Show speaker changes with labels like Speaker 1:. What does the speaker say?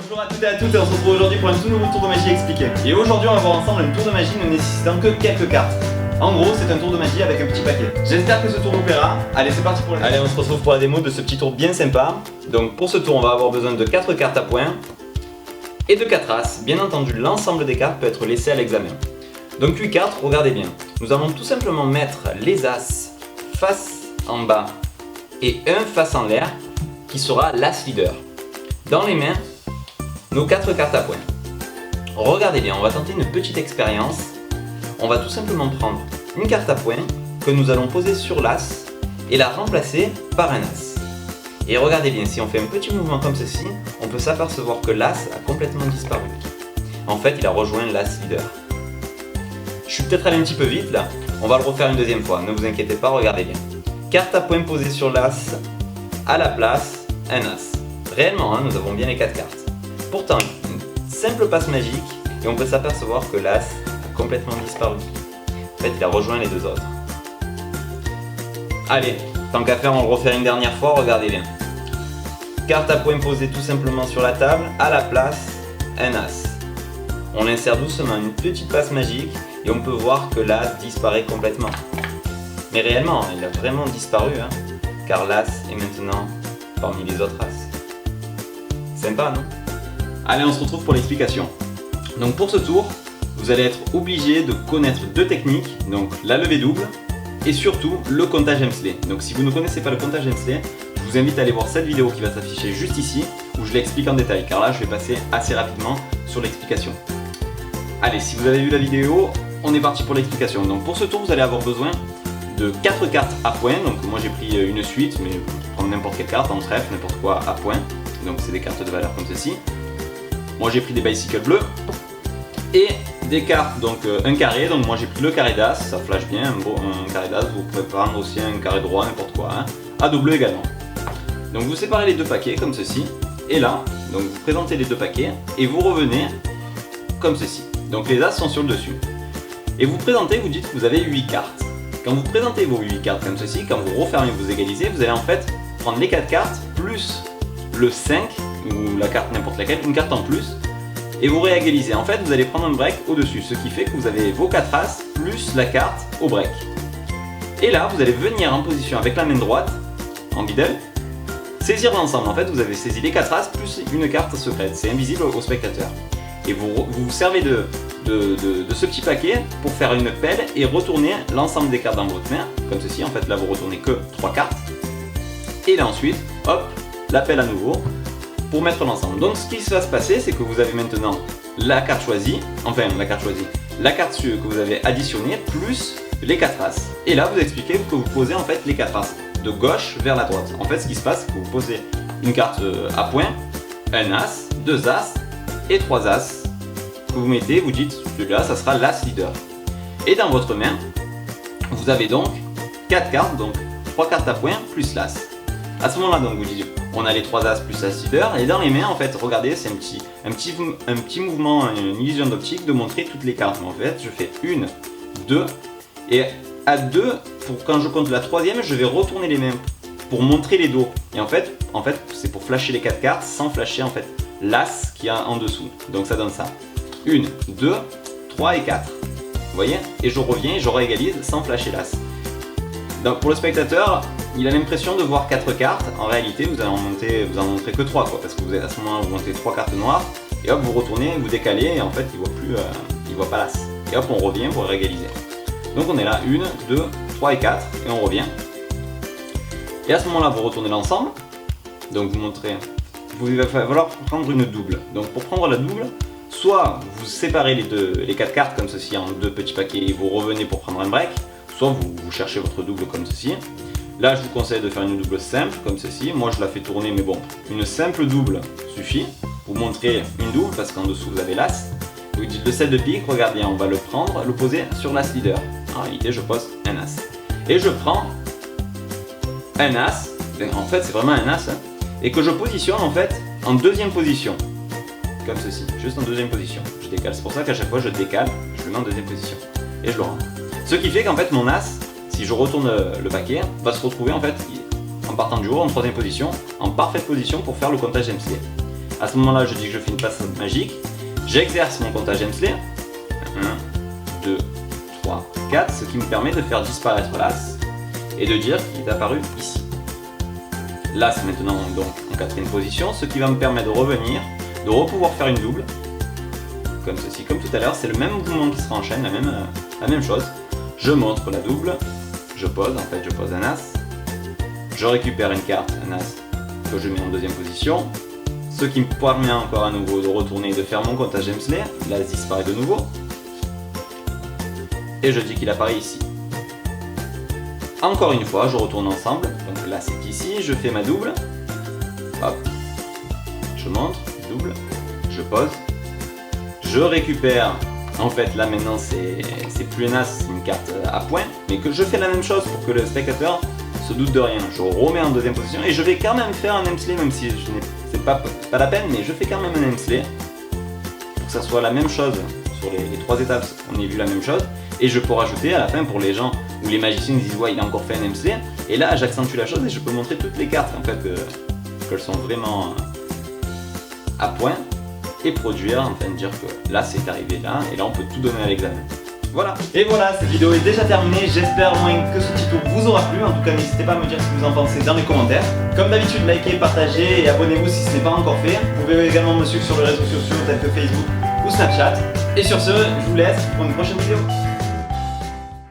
Speaker 1: Bonjour à toutes et à toutes, et on se retrouve aujourd'hui pour un tout nouveau tour de magie expliqué. Et aujourd'hui on va voir ensemble un tour de magie ne nécessitant que quelques cartes. En gros c'est un tour de magie avec un petit paquet. J'espère que ce tour vous plaira. Allez c'est parti pour la démo. Allez on se retrouve pour la démo de ce petit tour bien sympa. Donc pour ce tour on va avoir besoin de 4 cartes à points et de 4 as. Bien entendu l'ensemble des cartes peut être laissé à l'examen. Donc 8 cartes, regardez bien. Nous allons tout simplement mettre les as face en bas et un face en l'air qui sera l'as leader. Dans les mains, nos 4 cartes à points. Regardez bien, on va tenter une petite expérience. On va tout simplement prendre une carte à points que nous allons poser sur l'as et la remplacer par un as. Et regardez bien, si on fait un petit mouvement comme ceci, on peut s'apercevoir que l'as a complètement disparu. En fait, il a rejoint l'as leader. Je suis peut-être allé un petit peu vite là, on va le refaire une deuxième fois, ne vous inquiétez pas, regardez bien. Carte à points posée sur l'as, à la place, un as. Réellement, hein, nous avons bien les 4 cartes. Pourtant, une simple passe magique et on peut s'apercevoir que l'as a complètement disparu. En fait, il a rejoint les deux autres. Allez, tant qu'à faire, on le refait une dernière fois, regardez bien. Carte à points posée tout simplement sur la table, à la place, un as. On insère doucement une petite passe magique et on peut voir que l'as disparaît complètement. Mais réellement, il a vraiment disparu, hein, car l'as est maintenant parmi les autres as. Sympa, non? Allez, on se retrouve pour l'explication. Donc pour ce tour, vous allez être obligé de connaître 2 techniques, donc la levée double et surtout le comptage Hemsley. Donc si vous ne connaissez pas le comptage Hemsley, je vous invite à aller voir cette vidéo qui va s'afficher juste ici, où je l'explique en détail, car là je vais passer assez rapidement sur l'explication. Allez, si vous avez vu la vidéo, on est parti pour l'explication. Donc pour ce tour, vous allez avoir besoin de 4 cartes à points. Donc moi j'ai pris une suite, mais vous pouvez prendre n'importe quelle carte, en trèfle, n'importe quoi à points. Donc c'est des cartes de valeur comme ceci. Moi j'ai pris des bicycles bleus et des cartes, donc un carré. Donc moi j'ai pris le carré d'as, ça flash bien, un carré d'as. Vous pouvez prendre aussi un carré droit, n'importe quoi, hein. À double également. Donc vous séparez les 2 paquets comme ceci. Et là, donc vous présentez les 2 paquets et vous revenez comme ceci. Donc les as sont sur le dessus. Et vous présentez, vous dites que vous avez 8 cartes. Quand vous présentez vos 8 cartes comme ceci, quand vous refermez, vous égalisez, vous allez en fait prendre les 4 cartes plus le 5 ou la carte n'importe laquelle, une carte en plus, et vous réégalisez. En fait, vous allez prendre un break au-dessus, ce qui fait que vous avez vos 4 as plus la carte au break. Et là, vous allez venir en position avec la main droite, en middle, saisir l'ensemble. En fait, vous avez saisi les 4 as plus une carte secrète. C'est invisible au spectateur. Et vous vous servez de ce petit paquet pour faire une pelle et retourner l'ensemble des cartes dans votre main, comme ceci. En fait, là, vous retournez que 3 cartes. Et là, ensuite, hop, la pelle à nouveau pour mettre l'ensemble. Donc, ce qui va se passer, c'est que vous avez maintenant la carte choisie, la carte que vous avez additionnée plus les 4 as. Et là, vous expliquez que vous posez en fait les 4 as de gauche vers la droite. En fait, ce qui se passe, c'est que vous posez une carte à points, un as, 2 as et 3 as que vous mettez, vous dites celui-là, ça sera l'as leader. Et dans votre main, vous avez donc 4 cartes, donc 3 cartes à points plus l'as. À ce moment-là, donc vous dites, on a les 3 as plus l'as leader, et dans les mains, en fait, regardez, c'est un petit mouvement, une illusion d'optique de montrer toutes les cartes. Mais en fait, je fais 1, 2, et à 2, quand je compte la 3e, je vais retourner les mains pour montrer les dos. Et en fait c'est pour flasher les 4 cartes sans flasher en fait l'as qui a en dessous. Donc ça donne ça. 1, 2, 3 et 4. Vous voyez? Et je reviens et je réégalise sans flasher l'as. Donc pour le spectateur, il a l'impression de voir 4 cartes. En réalité, vous en montrez que 3 quoi, parce que à ce moment-là, vous montez 3 cartes noires et hop, vous retournez, vous décalez et en fait, il voit pas l'as. Et hop, on revient pour réégaliser. Donc on est là, 1, 2, 3 et 4 et on revient. Et à ce moment-là, vous retournez l'ensemble. Donc vous montrez, il va falloir prendre une double. Donc pour prendre la double, soit vous séparez les 4 cartes comme ceci en 2 petits paquets et vous revenez pour prendre un break, soit vous cherchez votre double comme ceci. Là, je vous conseille de faire une double simple comme ceci. Moi, je la fais tourner, mais bon, une simple double suffit. Vous montrez une double parce qu'en dessous, vous avez l'as. Vous dites le 7 de pique, regardez, on va le prendre, le poser sur l'as leader. En réalité, je pose un as. Et je prends un as, en fait, c'est vraiment un as, hein, et que je positionne en fait en 2e position. Comme ceci, juste en 2e position. Je décale, c'est pour ça qu'à chaque fois, je décale, je le mets en 2e position. Et je le rends. Ce qui fait qu'en fait, mon as, si je retourne le paquet, va se retrouver en fait en partant du haut en 3e position, en parfaite position pour faire le comptage Hemsley. À ce moment-là, je dis que je fais une passe magique. J'exerce mon comptage Hemsley. 1, 2, 3, 4, ce qui me permet de faire disparaître l'As et de dire qu'il est apparu ici. L'As maintenant donc en quatrième position, ce qui va me permettre de revenir, de pouvoir faire une double, comme ceci, comme tout à l'heure. C'est le même mouvement qui se renchaîne, la même chose. Je montre la double, je pose, en fait je pose un As, je récupère une carte, un As, que je mets en deuxième position, ce qui me permet encore à nouveau de retourner et de faire mon comptage Hemsley. L'As disparaît de nouveau, et je dis qu'il apparaît ici. Encore une fois, je retourne ensemble, donc là c'est ici, je fais ma double, hop, je montre, double, je pose, je récupère, en fait là maintenant c'est plus un As, c'est une carte à points, mais que je fais la même chose pour que le spectateur se doute de rien. Je remets en deuxième position et je vais quand même faire un Hemsley, même si c'est pas la peine, mais je fais quand même un Hemsley, pour que ça soit la même chose sur les trois étapes, on ait vu la même chose. Et je peux rajouter à la fin pour les gens où les magiciens disent ouais il a encore fait un Hemsley, et là j'accentue la chose et je peux montrer toutes les cartes en fait qu'elles sont vraiment à point, et produire, enfin dire que là c'est arrivé là, et là on peut tout donner à l'examen. Voilà. Et voilà, cette vidéo est déjà terminée, j'espère au moins que ce tuto vous aura plu. En tout cas n'hésitez pas à me dire ce que vous en pensez dans les commentaires. Comme d'habitude, likez, partagez et abonnez-vous si ce n'est pas encore fait. Vous pouvez également me suivre sur les réseaux sociaux tels que Facebook ou Snapchat. Et sur ce, je vous laisse pour une prochaine vidéo.